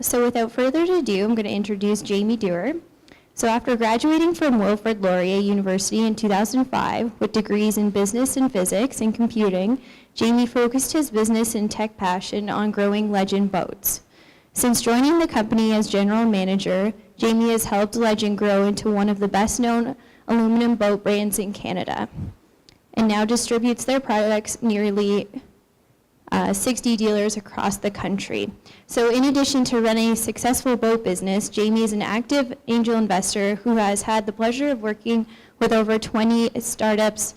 So without further ado, I'm going to introduce Jamie Dewar. So after graduating from Wilfrid Laurier University in 2005 with degrees in business and physics and computing, Jamie focused his business and tech passion on growing Legend boats. Since joining the company as general manager, Jamie has helped Legend grow into one of the best-known aluminum boat brands in Canada, and now distributes their products nearly 60 dealers across the country. So in addition to running a successful boat business, Jamie is an active angel investor who has had the pleasure of working with over 20 startups,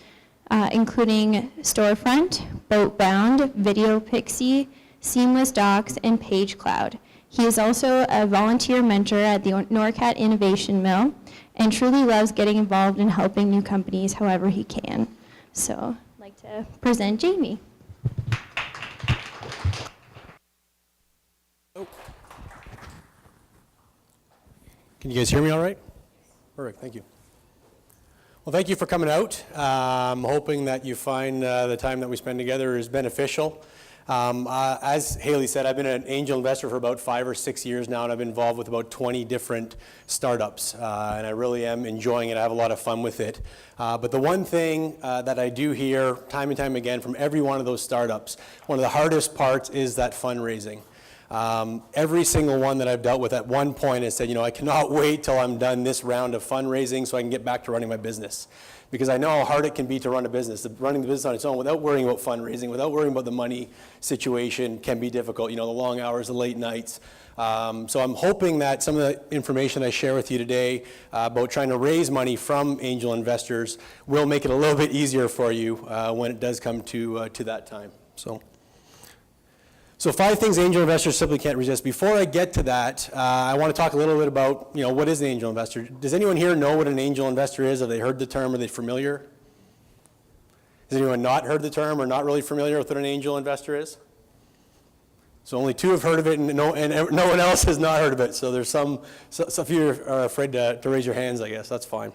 including Storefront, Boatbound, Video Pixie, Seamless Docs, and Page Cloud. He is also a volunteer mentor at the NORCAT Innovation Mill and truly loves getting involved in helping new companies however he can. So I'd like to present Jamie. Can you guys hear me all right? Perfect, thank you. Well, thank you for coming out. I'm hoping that you find the time that we spend together is beneficial. As Haley said, I've been an angel investor for about 5 or 6 years now, and I've been involved with about 20 different startups, and I really am enjoying it. I have a lot of fun with it. But the one thing that I do hear time and time again from every one of those startups, one of the hardest parts is that fundraising. Every single one that I've dealt with at one point has said, you know, I cannot wait till I'm done this round of fundraising so I can get back to running my business. Because I know how hard it can be to run a business. Running the business on its own without worrying about fundraising, without worrying about the money situation can be difficult. You know, the long hours, the late nights. So I'm hoping that some of the information I share with you today about trying to raise money from angel investors will make it a little bit easier for you when it does come to that time. So 5 things angel investors simply can't resist. Before I get to that, I want to talk a little bit about, you know, what is an angel investor? Does anyone here know what an angel investor is? Have they heard the term? Are they familiar? Has anyone not heard the term or not really familiar with what an angel investor is? So only 2 have heard of it, and no one else has not heard of it. So there's some of you are afraid to raise your hands, I guess. That's fine.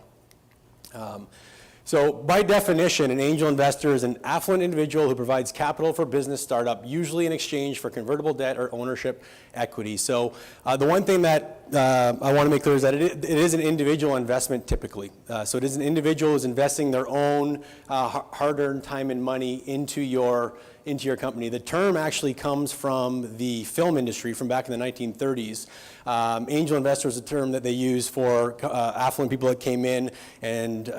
So by definition, an angel investor is an affluent individual who provides capital for business startup, usually in exchange for convertible debt or ownership equity. So the one thing that I want to make clear is that it is an individual investment typically. So it is an individual who's investing their own hard-earned time and money into your company. The term actually comes from the film industry from back in the 1930s. Angel investor is a term that they use for affluent people that came in, and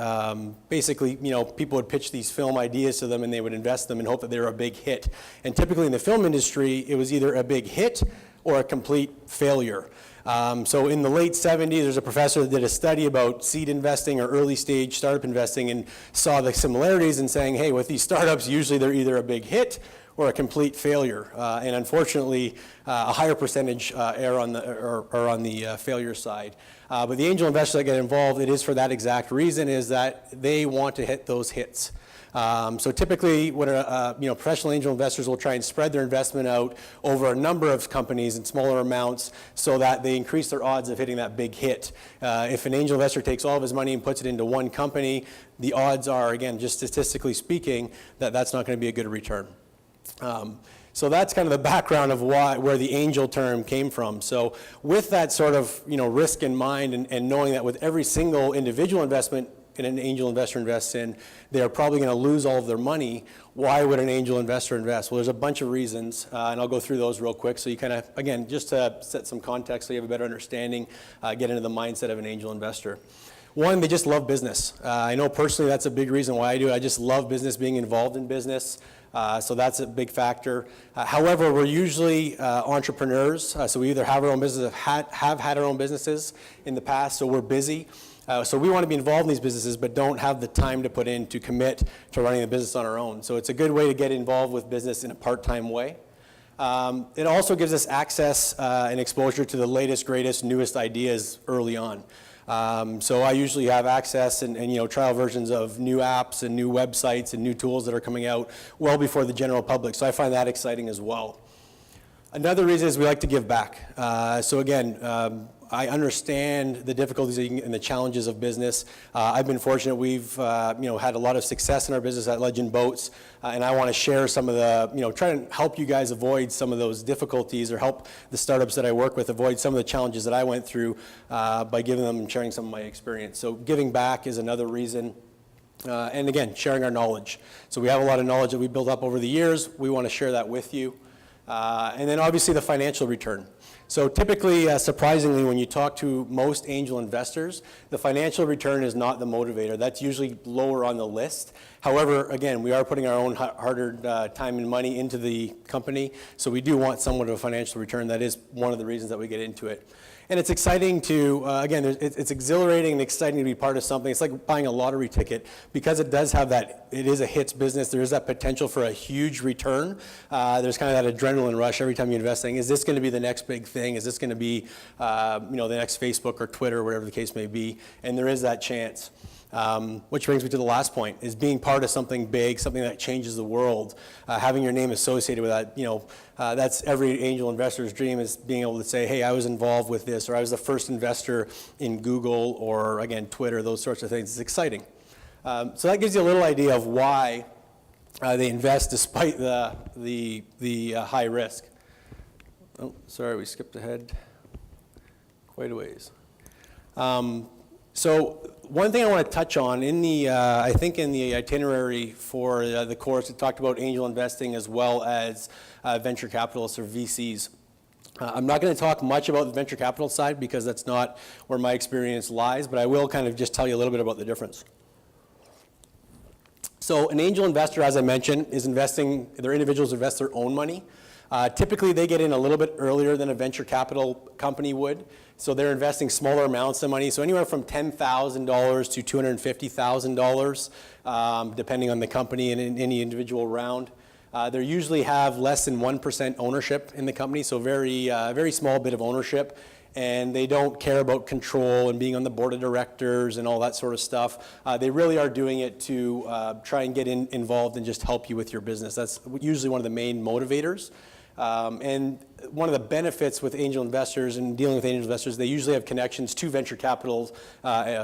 basically, you know, people would pitch these film ideas to them and they would invest them and hope that they were a big hit. And typically in the film industry, it was either a big hit or a complete failure. So in the late 70s, there's a professor that did a study about seed investing or early stage startup investing and saw the similarities and saying, hey, with these startups, usually they're either a big hit or a complete failure. And unfortunately, a higher percentage are on the failure side. But the angel investors that get involved, it is for that exact reason, is that they want to hit those hits. So typically, what professional angel investors will try and spread their investment out over a number of companies in smaller amounts so that they increase their odds of hitting that big hit. If an angel investor takes all of his money and puts it into one company, the odds are, again, just statistically speaking, that that's not going to be a good return. So that's kind of the background of where the angel term came from. So with that sort of risk in mind and knowing that with every single individual investment an angel investor invests in, they're probably going to lose all of their money. Why would an angel investor invest? Well, there's a bunch of reasons, and I'll go through those real quick so you kind of, again, just to set some context so you have a better understanding, get into the mindset of an angel investor. One, they just love business. I know personally that's a big reason why I do it. I just love business, being involved in business. So that's a big factor. However, we're usually entrepreneurs, so we either have our own business, have had our own businesses in the past, so we're busy. So we want to be involved in these businesses, but don't have the time to put in to commit to running the business on our own. So it's a good way to get involved with business in a part-time way. It also gives us access and exposure to the latest, greatest, newest ideas early on. So I usually have access and trial versions of new apps and new websites and new tools that are coming out well before the general public. So I find that exciting as well. Another reason is we like to give back. So again, I understand the difficulties and the challenges of business. I've been fortunate. We've had a lot of success in our business at Legend Boats, and I want to share some of the, try and help you guys avoid some of those difficulties, or help the startups that I work with avoid some of the challenges that I went through by giving them and sharing some of my experience. So giving back is another reason. And again, sharing our knowledge. So we have a lot of knowledge that we built up over the years. We want to share that with you. And then obviously the financial return. So typically, surprisingly, when you talk to most angel investors, the financial return is not the motivator. That's usually lower on the list. However, again, we are putting our own hard-earned time and money into the company, so we do want somewhat of a financial return. That is one of the reasons that we get into it. And it's exciting to, again, it's exhilarating and exciting to be part of something. It's like buying a lottery ticket, because it does have that, it is a hits business. There is that potential for a huge return. There's kind of that adrenaline rush every time you invest, saying, is this going to be the next big thing? Is this going to be, the next Facebook or Twitter, or whatever the case may be? And there is that chance. Which brings me to the last point, is being part of something big, something that changes the world, having your name associated with that. That's every angel investor's dream, is being able to say, hey, I was involved with this, or I was the first investor in Google, or again, Twitter, those sorts of things. It's exciting. So that gives you a little idea of why they invest despite the high risk. Oh, sorry, we skipped ahead quite a ways. So one thing I want to touch on in the, I think in the itinerary for the course, it talked about angel investing as well as venture capitalists, or VCs. I'm not going to talk much about the venture capital side, because that's not where my experience lies, but I will kind of just tell you a little bit about the difference. So an angel investor, as I mentioned, is investing, they're individuals who invest their own money. Typically, they get in a little bit earlier than a venture capital company would. So they're investing smaller amounts of money, so anywhere from $10,000 to $250,000, depending on the company and in any individual round. They usually have less than 1% ownership in the company, so very small bit of ownership. And they don't care about control and being on the board of directors and all that sort of stuff. They really are doing it to try and get involved and just help you with your business. That's usually one of the main motivators. And one of the benefits with angel investors and dealing with angel investors, they usually have connections to venture capital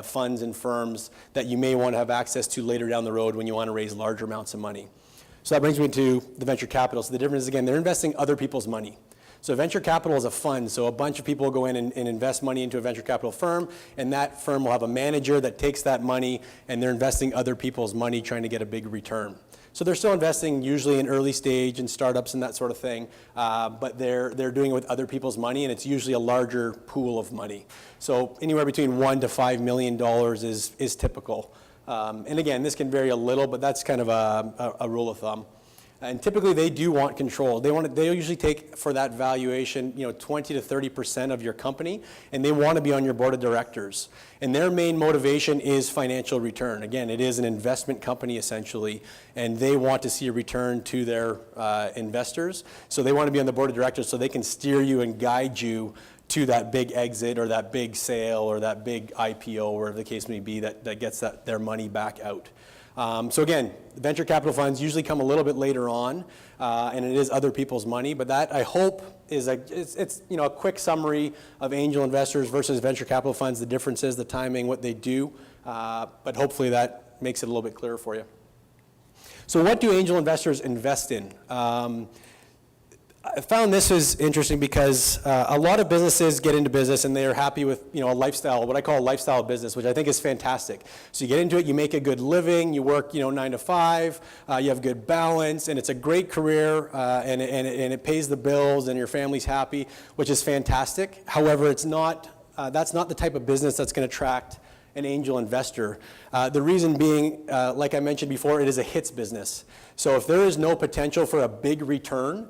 funds and firms that you may want to have access to later down the road when you want to raise larger amounts of money. So that brings me to the venture capital. So the difference is, again, they're investing other people's money. So venture capital is a fund, so a bunch of people go in and invest money into a venture capital firm, and that firm will have a manager that takes that money, and they're investing other people's money trying to get a big return. So they're still investing usually in early stage and startups and that sort of thing, but they're doing it with other people's money, and it's usually a larger pool of money. So anywhere between $1 to $5 million is typical. And again, this can vary a little, but that's kind of a rule of thumb. And typically, they do want control. They usually take, for that valuation, 20 to 30% of your company, and they want to be on your board of directors. And their main motivation is financial return. Again, it is an investment company, essentially, and they want to see a return to their investors. So they want to be on the board of directors so they can steer you and guide you to that big exit, or that big sale, or that big IPO, or whatever the case may be, that gets their money back out. So again, venture capital funds usually come a little bit later on, and it is other people's money. But that, I hope, is a quick summary of angel investors versus venture capital funds, the differences, the timing, what they do. But hopefully that makes it a little bit clearer for you. So what do angel investors invest in? I found this is interesting because a lot of businesses get into business and they're happy with a lifestyle, what I call a lifestyle business, which I think is fantastic. So you get into it, you make a good living, you work 9 to 5, you have good balance, and it's a great career, and it pays the bills, and your family's happy, which is fantastic. However, it's not that's not the type of business that's going to attract an angel investor. The reason being, like I mentioned before, it is a hits business. So if there is no potential for a big return,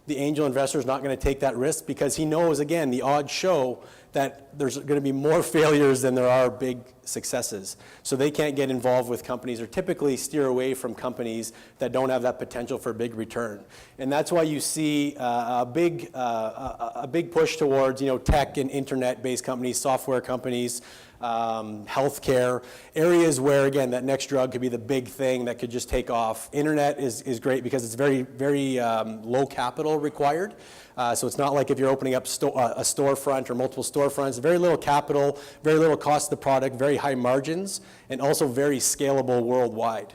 the angel investor is not going to take that risk, because he knows, again, the odds show that there's going to be more failures than there are big successes. So they can't get involved with companies, or typically steer away from companies that don't have that potential for a big return. And that's why you see a big push towards tech and internet-based companies, software companies, healthcare, areas where, again, that next drug could be the big thing that could just take off. Internet is great because it's very, very low capital required. So it's not like if you're opening up a storefront or multiple storefronts, very little capital, very little cost of the product, very high margins, and also very scalable worldwide.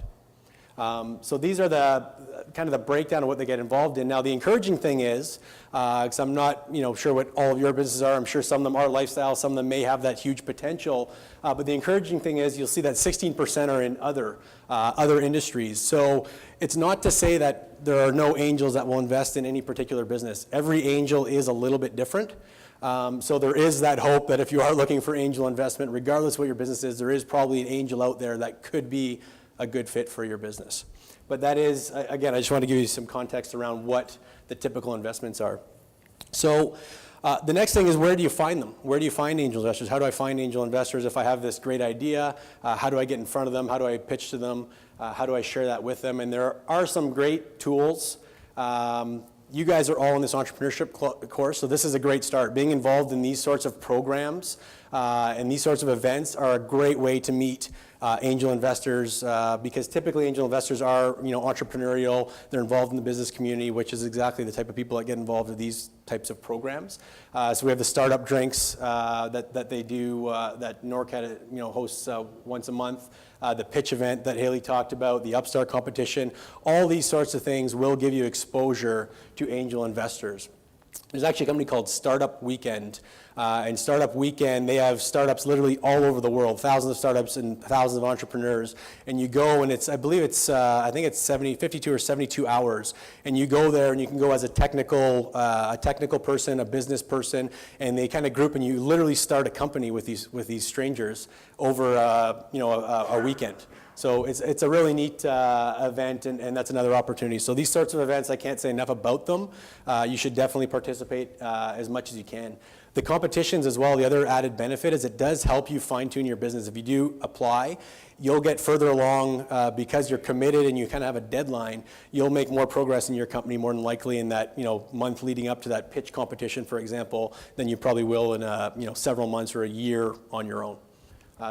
So these are the kind of the breakdown of what they get involved in. Now, the encouraging thing is, because I'm not sure what all of your businesses are, I'm sure some of them are lifestyle, some of them may have that huge potential, but the encouraging thing is you'll see that 16% are in other industries. So it's not to say that there are no angels that will invest in any particular business. Every angel is a little bit different. So there is that hope that if you are looking for angel investment, regardless of what your business is, there is probably an angel out there that could be a good fit for your business. But that is, again, I just want to give you some context around what the typical investments are. So the next thing is, where do you find them? Where do you find angel investors? How do I find angel investors if I have this great idea? How do I get in front of them? How do I pitch to them? How do I share that with them? And there are some great tools. You guys are all in this entrepreneurship course, so this is a great start. Being involved in these sorts of programs and these sorts of events are a great way to meet angel investors, because typically angel investors are entrepreneurial. They're involved in the business community, which is exactly the type of people that get involved with these types of programs. So we have the startup drinks that they do, that NORCAT hosts once a month. The pitch event that Haley talked about, the Upstart competition, all these sorts of things will give you exposure to angel investors. There's actually a company called Startup Weekend, and Startup Weekend, they have startups literally all over the world, thousands of startups and thousands of entrepreneurs, and you go and I think it's 52 or 72 hours, and you go there and you can go as a technical person, a business person, and they kind of group and you literally start a company with these strangers over a weekend. So it's a really neat event, and that's another opportunity. So these sorts of events, I can't say enough about them. You should definitely participate as much as you can. The competitions as well, the other added benefit is it does help you fine-tune your business. If you do apply, you'll get further along because you're committed and you kind of have a deadline. You'll make more progress in your company more than likely in that month leading up to that pitch competition, for example, than you probably will in several months or a year on your own.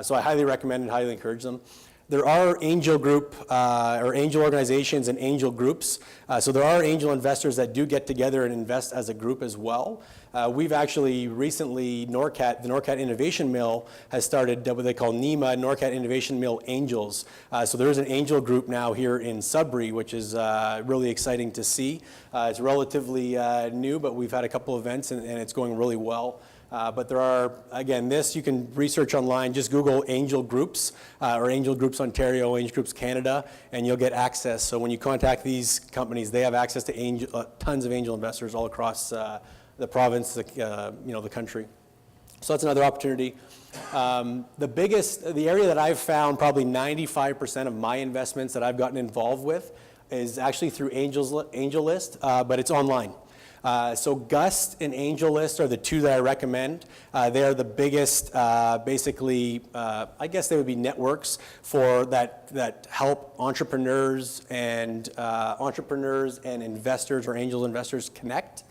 So I highly recommend and highly encourage them. There are angel group or angel organizations and angel groups. So there are angel investors that do get together and invest as a group as well. We've actually recently, the NORCAT Innovation Mill has started what they call NEMA, NORCAT Innovation Mill Angels. So there is an angel group now here in Sudbury, which is really exciting to see. It's relatively new, but we've had a couple events and it's going really well. But there are, again, you can research online, just Google Angel Groups or Angel Groups Ontario, Angel Groups Canada, and you'll get access. So when you contact these companies, they have access to tons of angel investors all across the province, the country. So that's another opportunity. The area that I've found probably 95% of my investments that I've gotten involved with is actually through AngelList, but it's online. So Gust and AngelList are the two that I recommend. They are the biggest, basically, I guess they would be networks for that help entrepreneurs and investors or angel investors connect.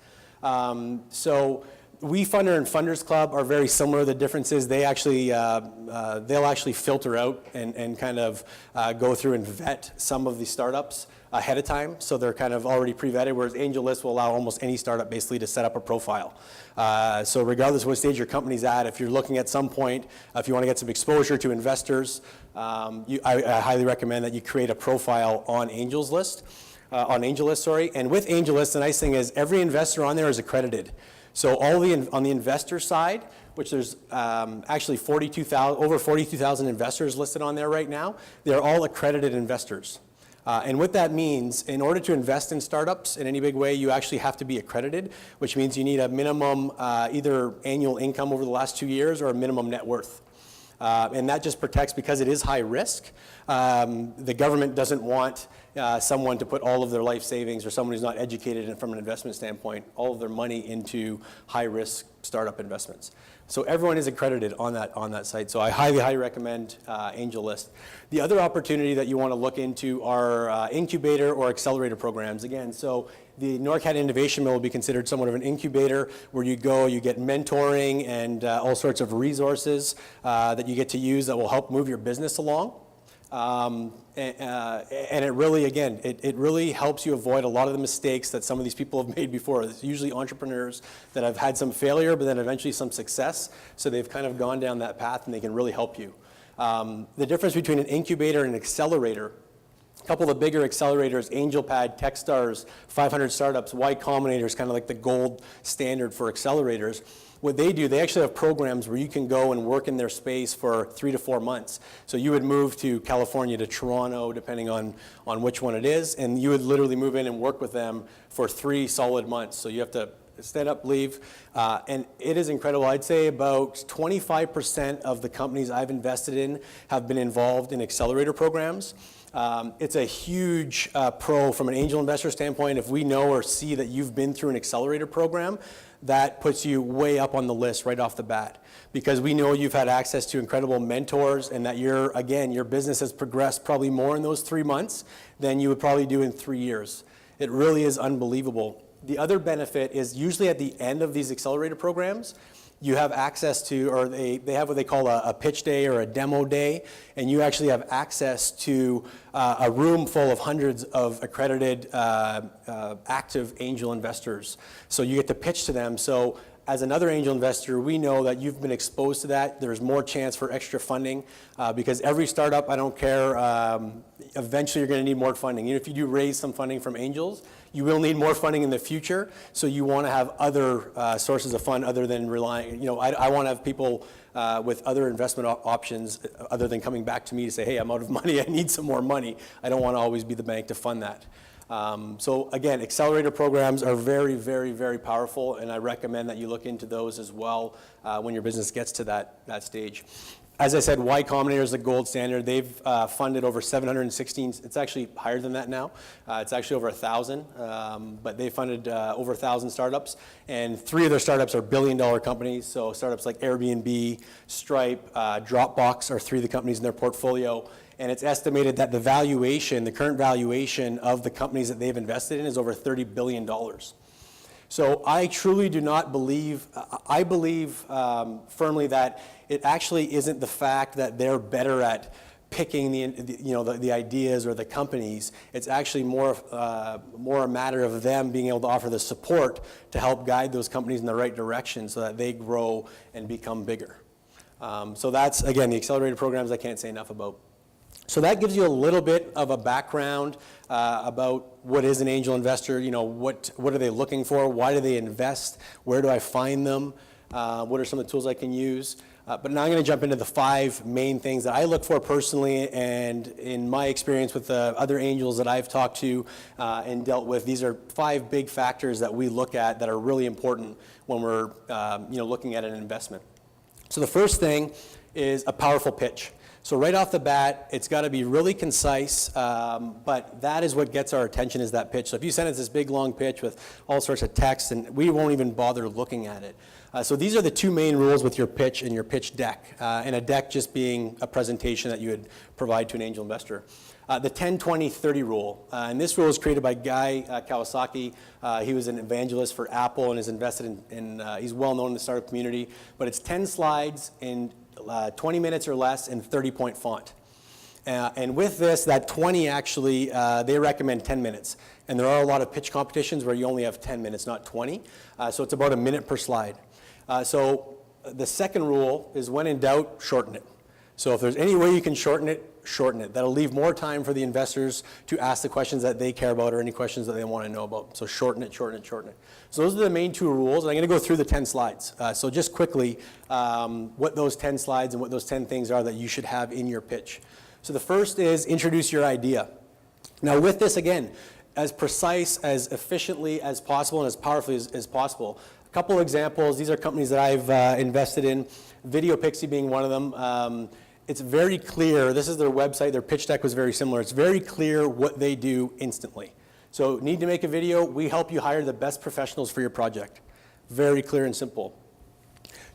So WeFunder and Funders Club are very similar. The difference is they'll actually filter out and kind of go through and vet some of the startups ahead of time, so they're kind of already pre-vetted, whereas AngelList will allow almost any startup basically to set up a profile. So regardless of what stage your company's at, if you're looking at some point, if you want to get some exposure to investors, I highly recommend that you create a profile on AngelList, and with AngelList, the nice thing is every investor on there is accredited. So on the investor side, which there's actually over 42,000 investors listed on there right now, they're all accredited investors. And what that means, in order to invest in startups in any big way, you actually have to be accredited, which means you need a minimum either annual income over the last 2 years or a minimum net worth. And that just protects, because it is high risk. The government doesn't want someone to put all of their life savings, or someone who's not educated from an investment standpoint, all of their money into high-risk startup investments. So everyone is accredited on that site. So I highly recommend AngelList. The other opportunity that you want to look into are incubator or accelerator programs. Again, so the NORCAT Innovation Mill will be considered somewhat of an incubator where you go, you get mentoring and all sorts of resources that you get to use that will help move your business along. And it really, again, it really helps you avoid a lot of the mistakes that some of these people have made before. It's usually entrepreneurs that have had some failure, but then eventually some success. So they've kind of gone down that path, and they can really help you. The difference between an incubator and an accelerator, a couple of the bigger accelerators, AngelPad, Techstars, 500 Startups, Y Combinator is kind of like the gold standard for accelerators. What they do, they actually have programs where you can go and work in their space for 3 to 4 months. So you would move to California, to Toronto, depending on which one it is, and you would literally move in and work with them for 3 solid months. So you have to stand up, leave, and it is incredible. I'd say about 25% of the companies I've invested in have been involved in accelerator programs. It's a huge pro from an angel investor standpoint. If we know or see that you've been through an accelerator program, that puts you way up on the list right off the bat, because we know you've had access to incredible mentors, and that your business has progressed probably more in those 3 months than you would probably do in 3 years. It really is unbelievable. The other benefit is usually at the end of these accelerator programs, you have access to, or they have what they call a pitch day or a demo day, and you actually have access to a room full of hundreds of accredited active angel investors. So you get to pitch to them. So as another angel investor, we know that you've been exposed to that. There's more chance for extra funding because every startup, I don't care, eventually you're going to need more funding. Even if you do raise some funding from angels, you will need more funding in the future, so you want to have other sources of fund other than relying, I want to have people with other investment options other than coming back to me to say, hey, I'm out of money, I need some more money. I don't want to always be the bank to fund that. So again, accelerator programs are very, very, very powerful, and I recommend that you look into those as well when your business gets to that stage. As I said, Y Combinator is the gold standard. They've funded over 716, it's actually higher than that now. It's actually over 1,000, but they funded over 1,000 startups, and 3 of their startups are billion-dollar companies. So startups like Airbnb, Stripe, Dropbox are 3 of the companies in their portfolio. And it's estimated that the current valuation of the companies that they've invested in is over $30 billion. So I truly do not believe, I believe firmly that it actually isn't the fact that they're better at picking the ideas or the companies. It's actually more a matter of them being able to offer the support to help guide those companies in the right direction so that they grow and become bigger. So that's, again, the accelerated programs I can't say enough about. So that gives you a little bit of a background about what is an angel investor, what are they looking for, why do they invest, where do I find them, what are some of the tools I can use. But now I'm going to jump into the 5 main things that I look for personally, and in my experience with the other angels that I've talked to and dealt with, these are 5 big factors that we look at that are really important when we're looking at an investment. So the first thing is a powerful pitch. So right off the bat, it's got to be really concise, but that is what gets our attention, is that pitch. So if you send us this big, long pitch with all sorts of text, and we won't even bother looking at it. So these are the 2 main rules with your pitch and your pitch deck, and a deck just being a presentation that you would provide to an angel investor. The 10-20-30 rule, and this rule was created by Guy Kawasaki. He was an evangelist for Apple and is invested he's well known in the startup community, but it's 10 slides in 20 minutes or less in 30-point font. And with this, that 20 actually, they recommend 10 minutes. And there are a lot of pitch competitions where you only have 10 minutes, not 20. So it's about a minute per slide. So the second rule is, when in doubt, shorten it. So if there's any way you can shorten it, shorten it. That'll leave more time for the investors to ask the questions that they care about or any questions that they want to know about. So shorten it, shorten it, shorten it. So those are the main 2 rules. And I'm going to go through the 10 slides. So just quickly, what those 10 slides and what those 10 things are that you should have in your pitch. So the first is introduce your idea. Now with this, again, as precise, as efficiently as possible, and as powerfully as possible. A couple examples. These are companies that I've invested in, Video Pixie being one of them. It's very clear. This is their website. Their pitch deck was very similar. It's very clear what they do instantly. So need to make a video? We help you hire the best professionals for your project. Very clear and simple.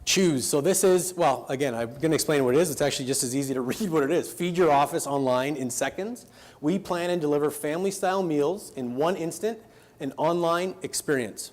Choose. So this is, well, again, I'm going to explain what it is. It's actually just as easy to read what it is. Feed your office online in seconds. We plan and deliver family-style meals in one instant, an online experience.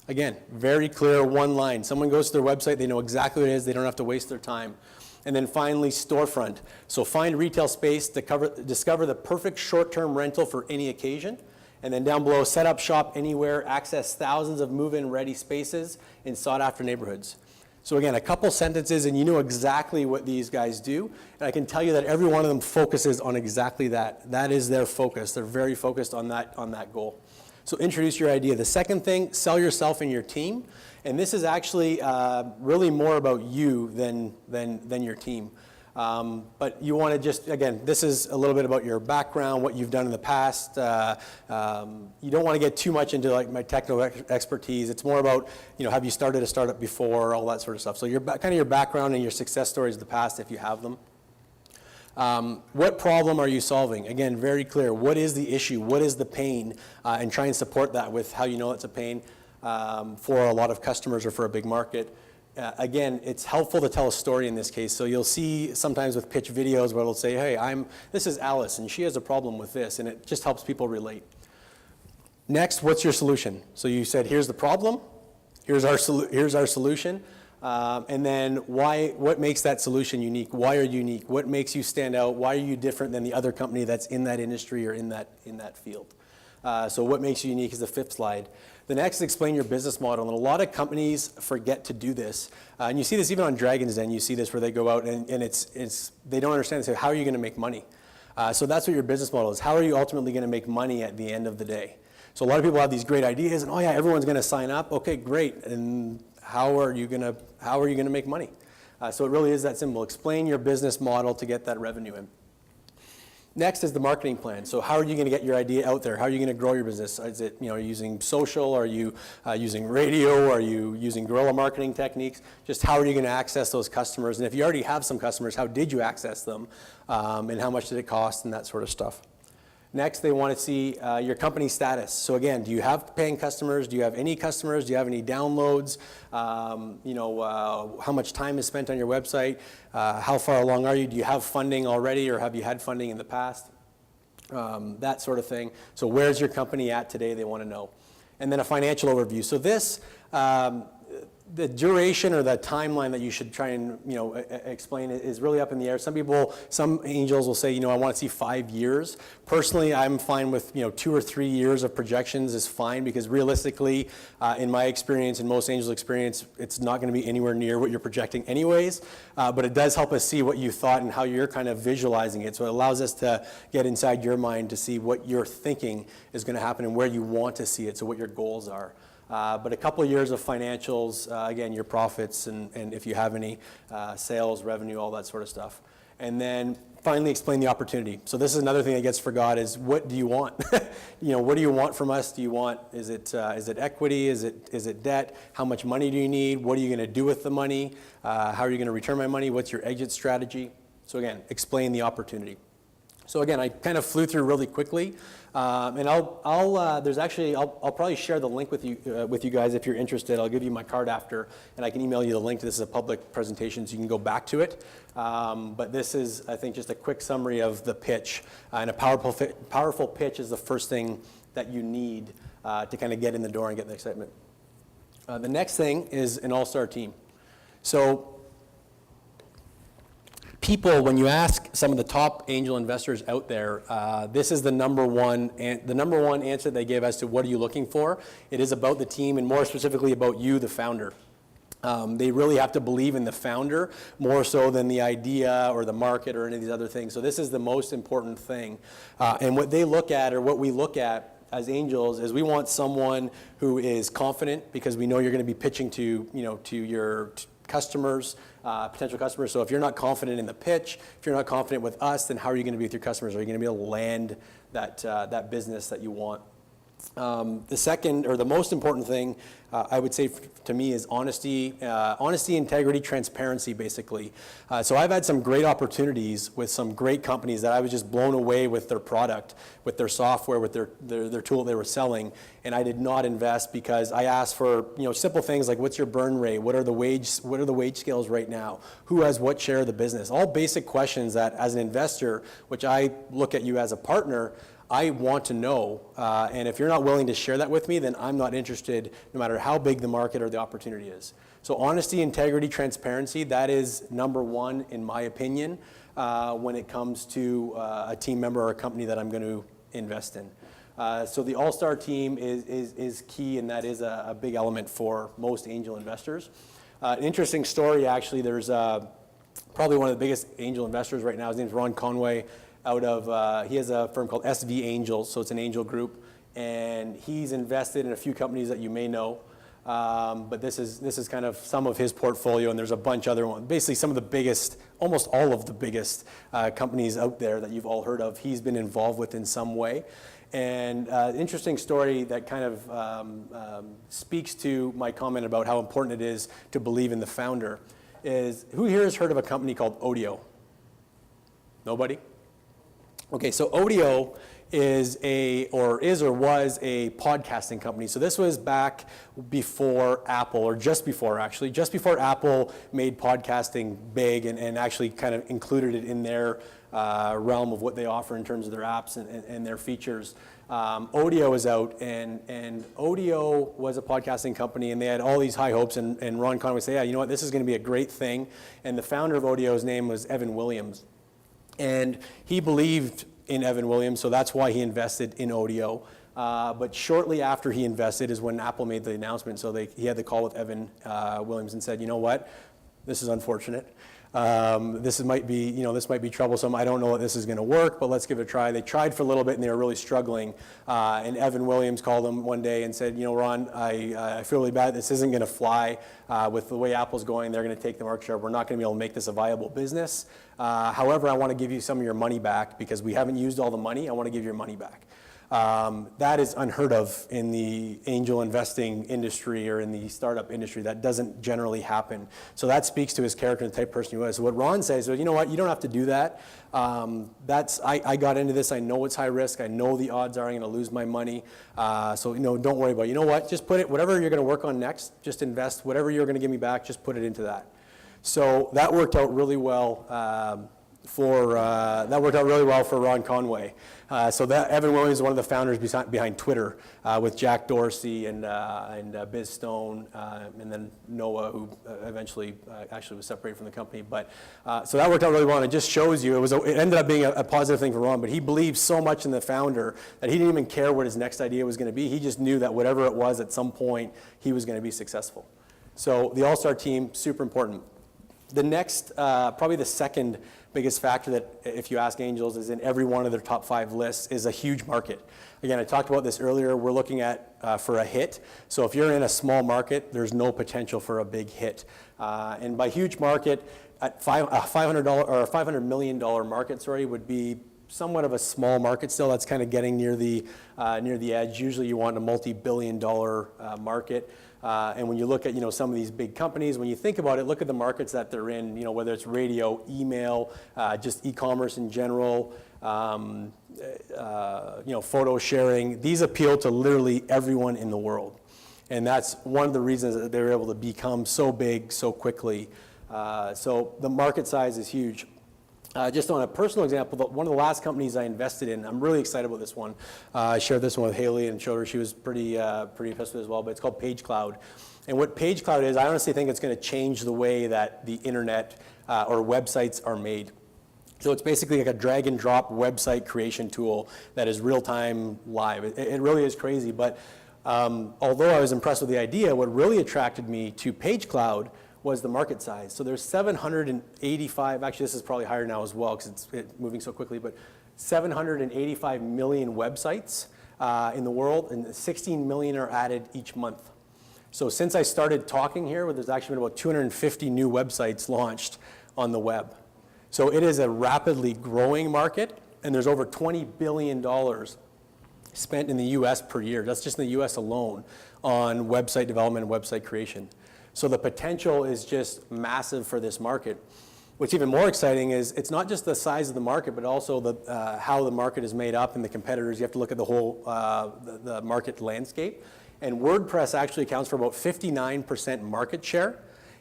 Again, very clear, one line. Someone goes to their website, they know exactly what it is, they don't have to waste their time. And then finally, storefront. So find retail space to discover the perfect short-term rental for any occasion. And then down below, set up shop anywhere, access thousands of move-in ready spaces in sought-after neighborhoods. So again, a couple sentences and you know exactly what these guys do. And I can tell you that every one of them focuses on exactly that. That is their focus. They're very focused on that goal. So introduce your idea. The second thing, sell yourself and your team. And this is actually really more about you than your team. But you want to just, again, this is a little bit about your background, what you've done in the past. You don't want to get too much into like my technical expertise. It's more about, have you started a startup before, all that sort of stuff. So kind of your background and your success stories of the past, if you have them. What problem are you solving? Again, very clear. What is the issue? What is the pain? And try and support that with how you know it's a pain for a lot of customers or for a big market. Again, it's helpful to tell a story in this case. So you'll see sometimes with pitch videos where it'll say, hey, this is Alice, and she has a problem with this, and it just helps people relate. Next, what's your solution? So you said, here's the problem, here's our solution, and then what makes that solution unique? Why are you unique? What makes you stand out? Why are you different than the other company that's in that industry or in that field? So what makes you unique is the fifth slide. The next is explain your business model, and a lot of companies forget to do this. And you see this even on Dragon's Den, you see this where they go out and they don't understand, they say, how are you going to make money? So that's what your business model is. How are you ultimately going to make money at the end of the day? So a lot of people have these great ideas, and everyone's going to sign up. Okay, great. And how are you going to make money? So it really is that simple. Explain your business model to get that revenue in. Next is the marketing plan. So how are you going to get your idea out there? How are you going to grow your business? Is it, are you using social? Are you using radio? Are you using guerrilla marketing techniques? Just how are you going to access those customers? And if you already have some customers, how did you access them? And how much did it cost and that sort of stuff. Next, they want to see your company status. So again, do you have paying customers? Do you have any customers? Do you have any downloads? How much time is spent on your website? How far along are you? Do you have funding already, or have you had funding in the past? That sort of thing. So where's your company at today? They want to know. And then a financial overview. So this, the duration or the timeline that you should try and explain is really up in the air. Some angels will say, I want to see 5 years. Personally, I'm fine with 2 or 3 years of projections is fine, because realistically, in my experience and most angels' experience, it's not going to be anywhere near what you're projecting anyways. But it does help us see what you thought and how you're kind of visualizing it. So it allows us to get inside your mind to see what you're thinking is going to happen and where you want to see it, so what your goals are. But a couple of years of financials, again, your profits, and if you have any sales, revenue, all that sort of stuff. And then finally explain the opportunity. So this is another thing that gets forgot is, what do you want? What do you want from us? Is it equity? Is it debt? How much money do you need? What are you going to do with the money? How are you going to return my money? What's your exit strategy? So again, explain the opportunity. So again, I kind of flew through really quickly, and I'll probably share the link with you guys if you're interested. I'll give you my card after, and I can email you the link. This is a public presentation, so you can go back to it. But this is, I think, just a quick summary of the pitch. And a powerful pitch is the first thing that you need to kind of get in the door and get the excitement. The next thing is an all-star team. So people, when you ask some of the top angel investors out there, this is the number one answer they give as to what are you looking for. It is about the team, and more specifically about you, the founder. They really have to believe in the founder more so than the idea or the market or any of these other things. So this is the most important thing. And what they look at, or what we look at as angels, is we want someone who is confident, because we know you're going to be pitching to your customers, potential customers. So if you're not confident in the pitch, if you're not confident with us, then how are you going to be with your customers? Are you going to be able to land that business that you want? The second, or the most important thing, I would say to me is honesty, integrity, transparency, basically. So I've had some great opportunities with some great companies that I was just blown away with their product, with their software, with their tool they were selling, and I did not invest because I asked for simple things like what's your burn rate, what are the wage scales right now, who has what share of the business, all basic questions that as an investor, which I look at you as a partner, I want to know, and if you're not willing to share that with me, then I'm not interested, no matter how big the market or the opportunity is. So honesty, integrity, transparency, that is number one, in my opinion, when it comes to a team member or a company that I'm going to invest in. So the all-star team is key, and that is a big element for most angel investors. An interesting story, actually, there's probably one of the biggest angel investors right now. His name's Ron Conway. He has a firm called SV Angels, so it's an angel group, and he's invested in a few companies that you may know, but this is kind of some of his portfolio, and there's a bunch other ones. Basically, some of the biggest, almost all of the biggest companies out there that you've all heard of, he's been involved with in some way. And interesting story that kind of speaks to my comment about how important it is to believe in the founder is, who here has heard of a company called Odeo? Nobody? Okay, so Odeo is or was a podcasting company. So this was back before Apple, or just before Apple made podcasting big and actually kind of included it in their realm of what they offer in terms of their apps and their features. Odeo is out, and Odeo was a podcasting company, and they had all these high hopes, and Ron Conway said, yeah, you know what, this is going to be a great thing. And the founder of Odeo's name was Evan Williams. And he believed in Evan Williams, so that's why he invested in Odeo. But shortly after he invested is when Apple made the announcement. So he had the call with Evan Williams and said, you know what, this is unfortunate. This might be troublesome. I don't know that this is going to work, but let's give it a try. They tried for a little bit, and they were really struggling. And Evan Williams called him one day and said, Ron, I feel really bad. This isn't going to fly. With the way Apple's going, they're going to take the market share. We're not going to be able to make this a viable business. However, I want to give you some of your money back because we haven't used all the money. I want to give your money back. That is unheard of in the angel investing industry or in the startup industry. That doesn't generally happen. So that speaks to his character and the type of person he was. So what Ron says, well, you know what, you don't have to do that. I got into this. I know it's high risk. I know the odds are I'm going to lose my money. So don't worry about it. You know what, just put it, whatever you're going to work on next, just invest. Whatever you're going to give me back, just put it into that. So that worked out really well. For Ron Conway. So that Evan Williams is one of the founders behind Twitter, with Jack Dorsey and Biz Stone, and then Noah, who eventually actually was separated from the company. But so that worked out really well, and it just shows you it ended up being a positive thing for Ron. But he believed so much in the founder that he didn't even care what his next idea was going to be. He just knew that whatever it was, at some point he was going to be successful. So the all-star team, super important. The next, probably the second biggest factor that, if you ask angels, is in every one of their top 5 lists, is a huge market. Again, I talked about this earlier. We're looking at for a hit. So if you're in a small market, there's no potential for a big hit. And by huge market, at $500 million market, would be somewhat of a small market still. That's kind of getting near the edge. Usually you want a multi-billion-dollar market. And when you look at some of these big companies, when you think about it, look at the markets that they're in. Whether it's radio, email, just e-commerce in general, photo sharing. These appeal to literally everyone in the world, and that's one of the reasons that they were able to become so big so quickly. So the market size is huge. Just on a personal example, one of the last companies I invested in, I'm really excited about this one. I shared this one with Haley and showed her. She was pretty impressed with it as well, but it's called PageCloud. And what PageCloud is, I honestly think it's going to change the way that the internet or websites are made. So it's basically like a drag and drop website creation tool that is real-time live. It really is crazy, but although I was impressed with the idea, what really attracted me to PageCloud was the market size. So there's 785, actually this is probably higher now as well because it's moving so quickly, but 785 million websites in the world, and 16 million are added each month. So since I started talking here, there's actually been about 250 new websites launched on the web. So it is a rapidly growing market, and there's over $20 billion spent in the US per year. That's just in the US alone on website development and website creation. So the potential is just massive for this market. What's even more exciting is it's not just the size of the market, but also how the market is made up and the competitors. You have to look at the whole the market landscape. And WordPress actually accounts for about 59% market share.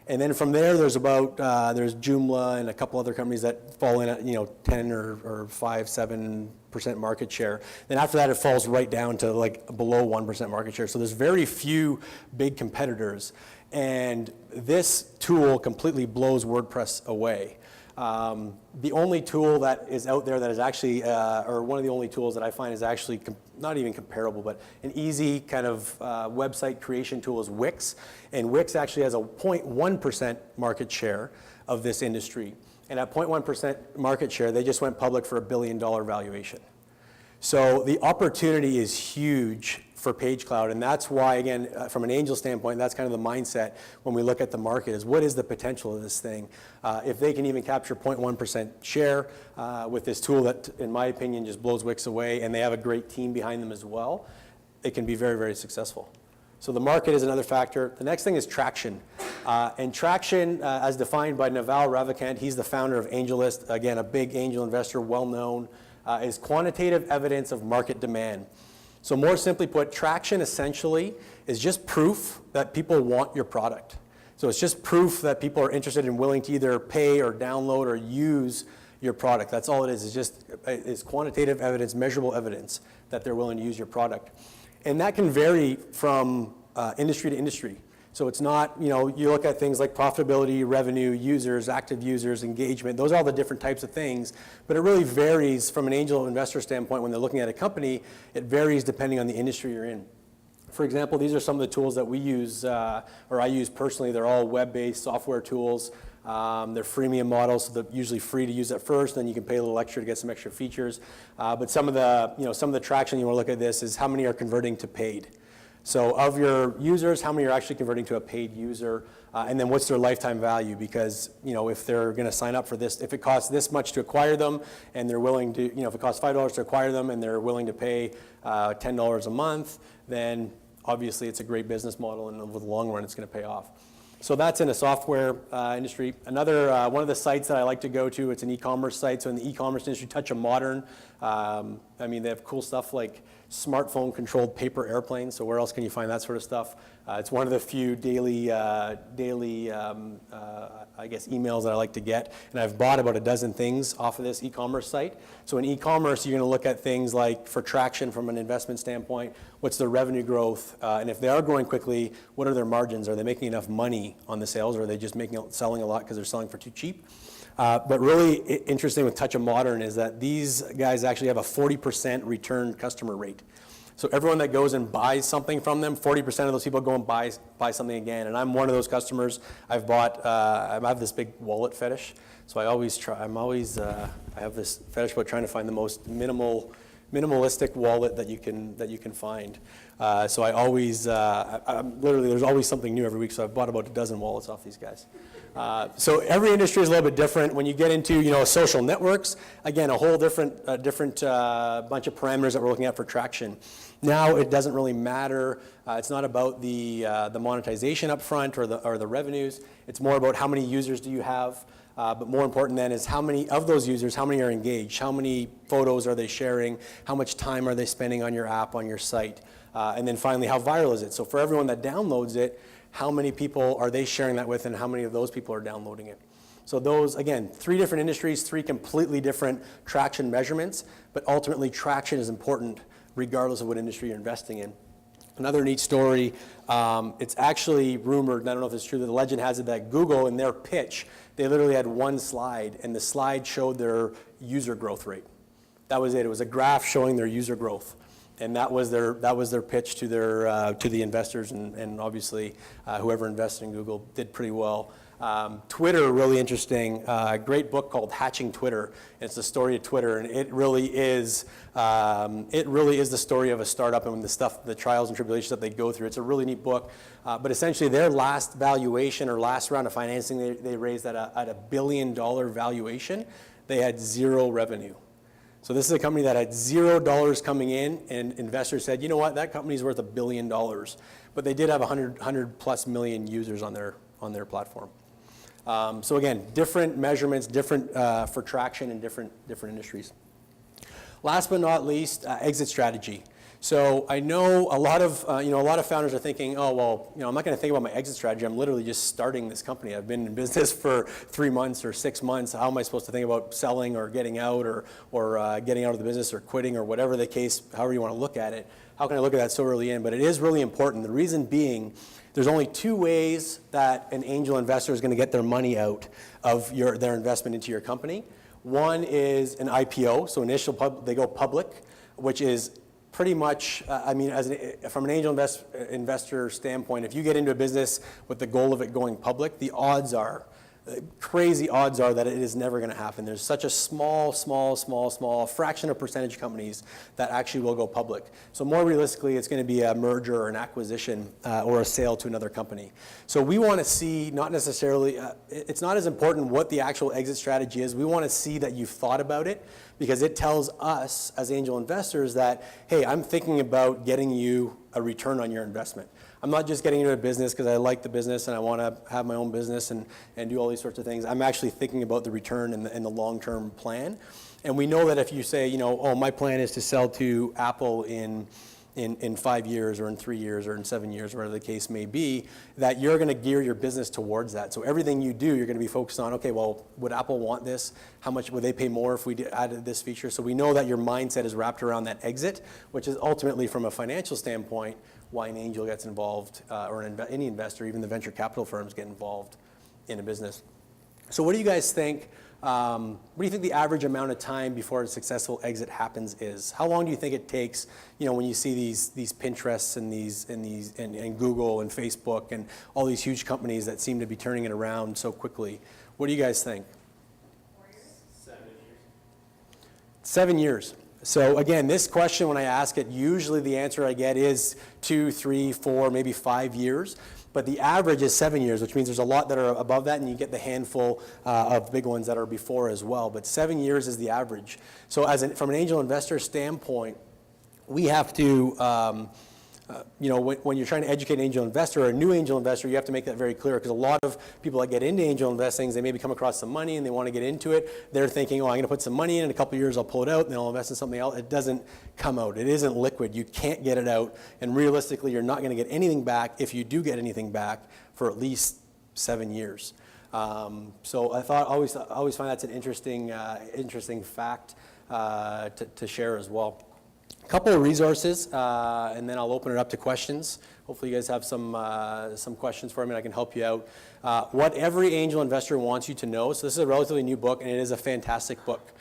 And then from there, there's Joomla and a couple other companies that fall in at 10 or 5-7% market share. Then after that, it falls right down to like below 1% market share. So there's very few big competitors. And this tool completely blows WordPress away. The only tool that is out there that is actually, or one of the only tools that I find is actually not even comparable, but an easy kind of website creation tool is Wix. And Wix actually has a 0.1% market share of this industry. And at 0.1% market share, they just went public for $1 billion valuation. So the opportunity is huge for Page Cloud, and that's why, again, from an angel standpoint, that's kind of the mindset when we look at the market is what is the potential of this thing? If they can even capture 0.1% share with this tool that, in my opinion, just blows Wix away, and they have a great team behind them as well, it can be very, very successful. So the market is another factor. The next thing is traction. And traction, as defined by Naval Ravikant, he's the founder of AngelList, again, a big angel investor, well-known, is quantitative evidence of market demand. So more simply put, traction essentially is just proof that people want your product. So it's just proof that people are interested and willing to either pay or download or use your product. That's all it is. It's quantitative evidence, measurable evidence that they're willing to use your product. And that can vary from industry to industry. So it's not, you look at things like profitability, revenue, users, active users, engagement. Those are all the different types of things. But it really varies from an angel investor standpoint when they're looking at a company. It varies depending on the industry you're in. For example, these are some of the tools that we use, or I use personally. They're all web-based software tools. They're freemium models, so they're usually free to use at first. Then you can pay a little extra to get some extra features. But some of the traction you want to look at this is how many are converting to paid. So of your users, how many are actually converting to a paid user? And then what's their lifetime value? Because if they're going to sign up for this, if it costs this much to acquire them, and they're willing to, if it costs $5 to acquire them, and they're willing to pay $10 a month, then obviously it's a great business model, and over the long run, it's going to pay off. So that's in a software industry. Another one of the sites that I like to go to, it's an e-commerce site. So in the e-commerce industry, Touch of Modern. They have cool stuff like smartphone-controlled paper airplanes. So where else can you find that sort of stuff? It's one of the few daily emails that I like to get. And I've bought about a dozen things off of this e-commerce site. So in e-commerce, you're going to look at things like, for traction from an investment standpoint, what's their revenue growth? And if they are growing quickly, what are their margins? Are they making enough money on the sales, or are they just selling a lot because they're selling for too cheap? But really interesting with Touch of Modern is that these guys actually have a 40% return customer rate. So everyone that goes and buys something from them, 40% of those people go and buy something again. And I'm one of those customers. I have this big wallet fetish. So I have this fetish about trying to find the most minimalistic wallet that you can find. So I always, literally, there's always something new every week. So I've bought about a dozen wallets off these guys. So every industry is a little bit different. When you get into social networks, again, a whole different bunch of parameters that we're looking at for traction. Now it doesn't really matter. It's not about the monetization up front or the revenues. It's more about how many users do you have. But more important then is how many of those users, how many are engaged, how many photos are they sharing, how much time are they spending on your app, on your site, and then finally, how viral is it? So for everyone that downloads it, how many people are they sharing that with, and how many of those people are downloading it? So those, again, 3 different industries, 3 completely different traction measurements, but ultimately traction is important regardless of what industry you're investing in. Another neat story, it's actually rumored, and I don't know if it's true, the legend has it that Google, in their pitch, they literally had one slide, and the slide showed their user growth rate. That was it. It was a graph showing their user growth. And that was their pitch to the investors, and obviously whoever invested in Google did pretty well. Twitter, really interesting. A great book called Hatching Twitter. It's the story of Twitter, and it really is the story of a startup and the trials and tribulations that they go through. It's a really neat book. But essentially, their last valuation or last round of financing they raised at a $1 billion valuation. They had 0 revenue. So this is a company that had $0 coming in, and investors said, you know what, that company's worth $1 billion. But they did have 100 plus million users on their platform. So again, different measurements, different for traction in different industries. Last but not least, exit strategy. So I know a lot of founders are thinking, oh, well, I'm not going to think about my exit strategy. I'm literally just starting this company. I've been in business for 3 months or 6 months. How am I supposed to think about selling or getting out or getting out of the business or quitting or whatever the case, however you want to look at it? How can I look at that so early in? But it is really important. The reason being, there's only 2 ways that an angel investor is going to get their money out of their investment into your company. One is an IPO, so they go public, which is pretty much, from an angel investor standpoint, if you get into a business with the goal of it going public, crazy odds are that it is never going to happen. There's such a small fraction of percentage companies that actually will go public. So more realistically, it's going to be a merger or an acquisition or a sale to another company. So we want to see, not necessarily, it's not as important what the actual exit strategy is. We want to see that you've thought about it, because it tells us as angel investors that, hey, I'm thinking about getting you a return on your investment. I'm not just getting into a business because I like the business and I want to have my own business and do all these sorts of things. I'm actually thinking about the return and the long-term plan. And we know that if you say, oh, my plan is to sell to Apple in 5 years or in 3 years or in 7 years, whatever the case may be, that you're going to gear your business towards that. So everything you do, you're going to be focused on, okay, well, would Apple want this? How much would they pay more if we added this feature? So we know that your mindset is wrapped around that exit, which is ultimately, from a financial standpoint, why an angel gets involved, or any investor, even the venture capital firms, get involved in a business. So what do you guys think? What do you think the average amount of time before a successful exit happens is? How long do you think it takes? When you see these Pinterests and Google and Facebook and all these huge companies that seem to be turning it around so quickly. What do you guys think? 4 years? 7 years. 7 years. So again, this question, when I ask it, usually the answer I get is 2, 3, 4, maybe 5 years. But the average is 7 years, which means there's a lot that are above that, and you get the handful of big ones that are before as well. But 7 years is the average. So from an angel investor standpoint, we have to, when you're trying to educate an angel investor or a new angel investor, you have to make that very clear, because a lot of people that get into angel investing, they maybe come across some money and they want to get into it. They're thinking, oh, I'm going to put some money in a couple of years, I'll pull it out, and then I'll invest in something else. It doesn't come out. It isn't liquid. You can't get it out. And realistically, you're not going to get anything back, if you do get anything back, for at least 7 years. So I always find that's an interesting fact to share as well. A couple of resources, and then I'll open it up to questions. Hopefully you guys have some questions for me and I can help you out. What every angel investor wants you to know. So this is a relatively new book, and it is a fantastic book.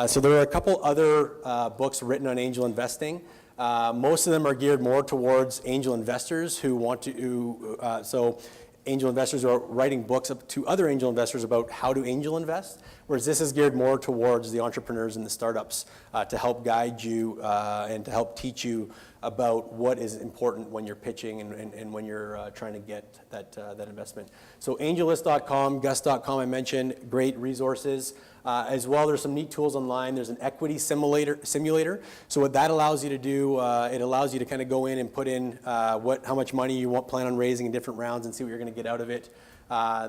So there are a couple other books written on angel investing. Most of them are geared more towards angel investors who want to, so angel investors are writing books to other angel investors about how to angel invest, whereas this is geared more towards the entrepreneurs and the startups to help guide you and to help teach you about what is important when you're pitching and when you're trying to get that investment. So AngelList.com, Gus.com I mentioned, great resources. As well, there's some neat tools online. There's an equity simulator. So what that allows you to do, it allows you to kind of go in and put in how much money you plan on raising in different rounds and see what you're going to get out of it.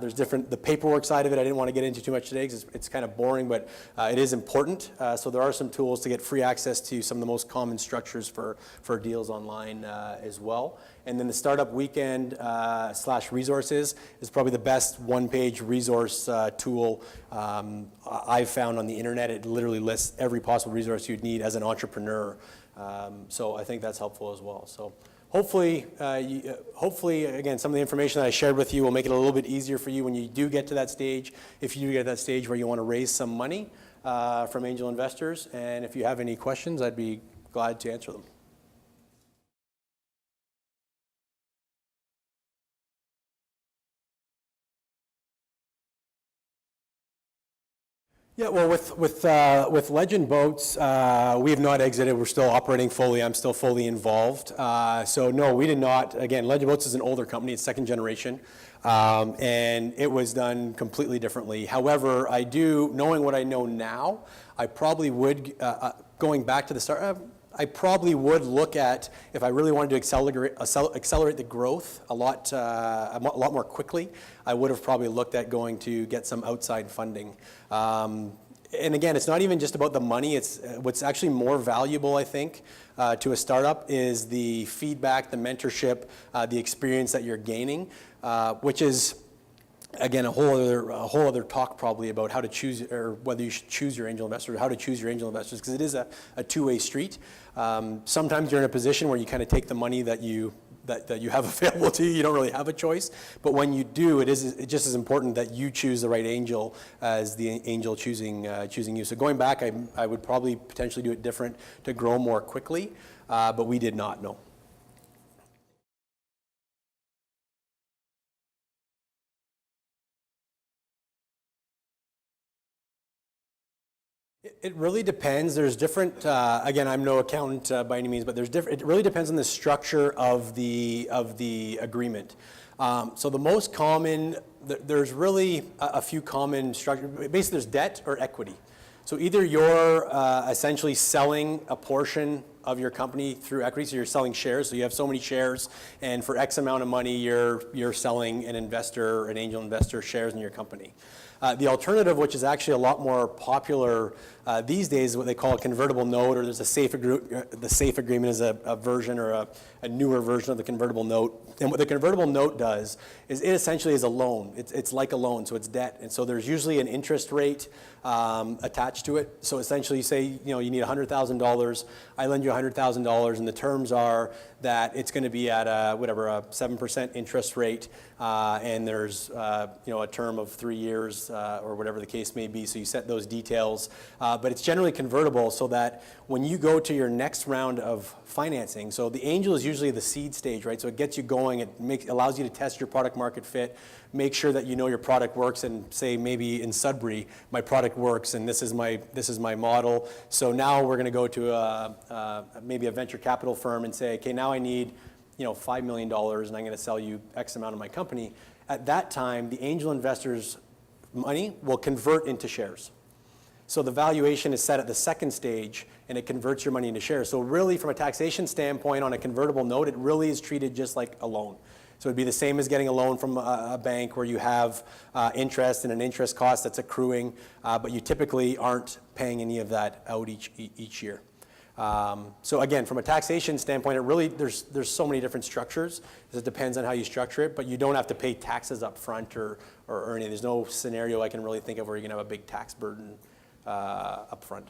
There's the paperwork side of it I didn't want to get into too much today because it's kind of boring, but it is important. So there are some tools to get free access to some of the most common structures for deals online as well. And then the Startup Weekend / resources is probably the best one-page resource tool I've found on the internet. It literally lists every possible resource you'd need as an entrepreneur. So I think that's helpful as well. So hopefully, again, some of the information that I shared with you will make it a little bit easier for you when you do get to that stage, if you do get to that stage where you want to raise some money from angel investors. And if you have any questions, I'd be glad to answer them. Yeah, well, with Legend Boats, we have not exited. We're still operating fully. I'm still fully involved. So no, we did not. Again, Legend Boats is an older company. It's second generation, and it was done completely differently. However, knowing what I know now, I probably would. going back to the start, I probably would look at, if I really wanted to accelerate the growth a lot more quickly, I would have probably looked at going to get some outside funding. And again, it's not even just about the money. It's what's actually more valuable, I think, to a startup is the feedback, the mentorship, the experience that you're gaining, which is, again, a whole other talk probably about how to choose, or whether you should choose your angel investor, or how to choose your angel investors, because it is a two-way street. Sometimes you're in a position where you kind of take the money that you have available to you. You don't really have a choice. But when you do, it's just as important that you choose the right angel as the angel choosing you. So going back, I would probably potentially do it different to grow more quickly, but we did not know. It really depends. There's different, again, I'm no accountant by any means, but it really depends on the structure of the agreement. So the most common, there's really a few common structures. Basically, there's debt or equity. So either you're essentially selling a portion of your company through equity, so you're selling shares, so you have so many shares, and for X amount of money, you're selling an angel investor shares in your company. The alternative, which is actually a lot more popular these days, is what they call a convertible note, or there's a safe agreement. The safe agreement is a version or a newer version of the convertible note. And what the convertible note does is it essentially is a loan. It's like a loan, so it's debt. And so there's usually an interest rate attached to it. So essentially, say you need $100,000. I lend you $100,000, and the terms are that it's going to be at a 7% interest rate, and there's a term of 3 years or whatever the case may be. So you set those details, but it's generally convertible so that when you go to your next round of financing, so the angel is usually the seed stage, right? So it gets you going. It allows you to test your product market fit, make sure that you know your product works, and say maybe in Sudbury, my product works, and this is my model. So now we're going to go to maybe a venture capital firm and say, okay, now I need $5 million, and I'm going to sell you X amount of my company. At that time, the angel investors' money will convert into shares. So the valuation is set at the second stage, and it converts your money into shares. So really, from a taxation standpoint, on a convertible note, it really is treated just like a loan. So it'd be the same as getting a loan from a bank where you have interest and an interest cost that's accruing, but you typically aren't paying any of that out each year. So again, from a taxation standpoint, it really there's so many different structures. It depends on how you structure it, but you don't have to pay taxes up front or anything. There's no scenario I can really think of where you're going to have a big tax burden up front.